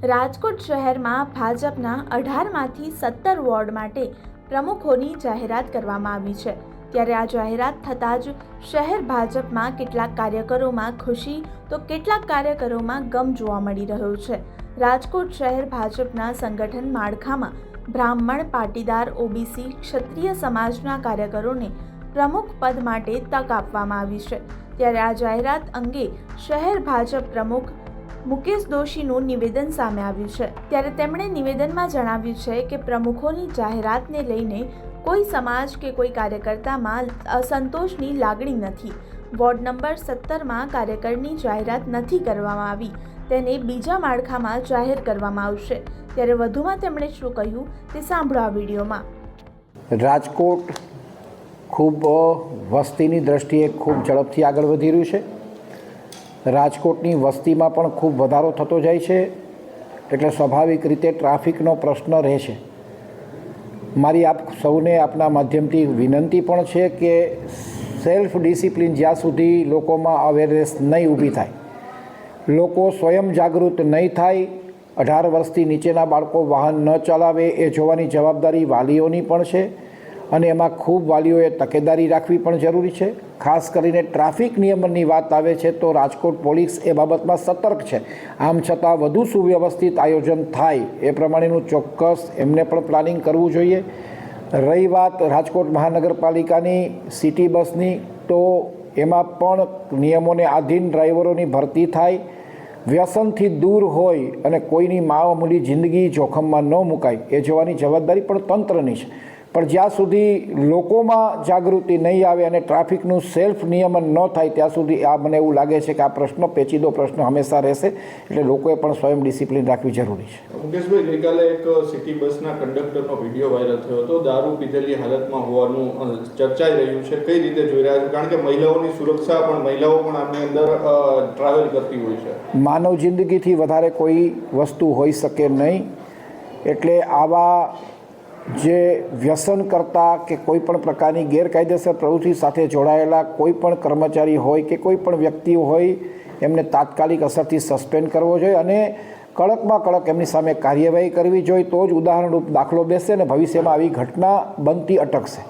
રાજકોટ શહેરમાં ભાજપના 18માંથી 17 વોર્ડ માટે પ્રમુખોની જાહેરાત કરવામાં આવી છે। ત્યારે આ જાહેરાત થતાં જ શહેર ભાજપમાં કેટલાક કાર્યકરોમાં ખુશી તો કેટલાક કાર્યકરોમાં ગમ જોવા મળી રહ્યો છે। રાજકોટ શહેર ભાજપના સંગઠન માળખામાં બ્રાહ્મણ, પાટીદાર, ઓબીસી, ક્ષત્રિય સમાજના કાર્યકરોને પ્રમુખ પદ માટે તક આપવામાં આવી છે। ત્યારે આ જાહેરાત અંગે શહેર ભાજપ પ્રમુખ મુકેશ દોશીનું નિવેદન સામે આવ્યું છે। ત્યારે તેમણે નિવેદનમાં જણાવ્યું છે કે પ્રમુખોની જાહેરાતને લઈને કોઈ સમાજ કે કોઈ કાર્યકર્તામાં અસંતોષની લાગણી નથી। વોર્ડ નંબર 17માં કાર્યકરની જાહેરાત નથી કરવામાં આવી, તેને બીજા માળખામાં જાહેર કરવામાં આવશે। ત્યારે વધુમાં તેમણે શું કહ્યું તે સાંભળો આ વિડીયોમાં। રાજકોટ ખૂબ વસ્તીની દ્રષ્ટિએ ખૂબ ઝડપથી આગળ વધી રહ્યું છે। રાજકોટની વસ્તીમાં પણ ખૂબ વધારો થતો જાય છે, એટલે સ્વાભાવિક રીતે ટ્રાફિકનો પ્રશ્ન રહેશે। મારી આપ સૌને આપના માધ્યમથી વિનંતી પણ છે કે સેલ્ફ ડિસિપ્લિન જ્યાં સુધી લોકોમાં અવેરનેસ નહીં ઊભી થાય, લોકો સ્વયં જાગૃત નહીં થાય, 18 વર્ષથી નીચેના બાળકો વાહન ન ચલાવે એ જોવાની જવાબદારી વાલીઓની પણ છે અને એમાં ખૂબ વાલીઓએ તકેદારી રાખવી પણ જરૂરી છે। ખાસ કરીને ટ્રાફિક નિયમનની વાત આવે છે તો રાજકોટ પોલીસ એ બાબતમાં સતર્ક છે। આમ છતાં વધુ સુવ્યવસ્થિત આયોજન થાય એ પ્રમાણેનું ચોક્કસ એમને પણ પ્લાનિંગ કરવું જોઈએ। રહી વાત રાજકોટ મહાનગરપાલિકાની સિટી બસની, તો એમાં પણ નિયમોને આધીન ડ્રાઈવરોની ભરતી થાય, વ્યસનથી દૂર હોય અને કોઈની મામૂલી જિંદગી જોખમમાં ન મુકાય એ જોવાની જવાબદારી પણ તંત્રની છે। પણ જ્યાં સુધી લોકોમાં જાગૃતિ નહીં આવે અને ટ્રાફિકનું સેલ્ફ નિયમન ન થાય ત્યાં સુધી આ મને એવું લાગે છે કે આ પ્રશ્ન પેચીદો પ્રશ્ન હંમેશા રહેશે, એટલે લોકોએ પણ સ્વયં ડિસિપ્લિન રાખવી જરૂરી છે। મુકેશભાઈ, ગઈકાલે એક સિટી બસના કંડક્ટરનો વિડીયો વાયરલ થયો હતો, દારૂ પીધેલી હાલતમાં હોવાનું ચર્ચાઈ રહ્યું છે, કઈ રીતે જોઈ રહ્યા છો? કારણ કે મહિલાઓની સુરક્ષા પણ, મહિલાઓ પણ આની અંદર ટ્રાવેલ કરતી હોય છે। માનવ જિંદગીથી વધારે કોઈ વસ્તુ હોઈ શકે નહીં, એટલે આવા જે વ્યસન કરતા કે કોઈ પણ પ્રકારની ગેરકાયદેસર પ્રવૃત્તિ સાથે જોડાયેલા કોઈ પણ કર્મચારી હોય કે કોઈ પણ વ્યક્તિ હોય એમને તાત્કાલિક અસરથી સસ્પેન્ડ કરવો જોઈએ અને કડકમાં કડક એમની સામે કાર્યવાહી કરવી જોઈએ, તો જ ઉદાહરણરૂપ દાખલો બેસશે અને ભવિષ્યમાં આવી ઘટના બનતી અટકશે।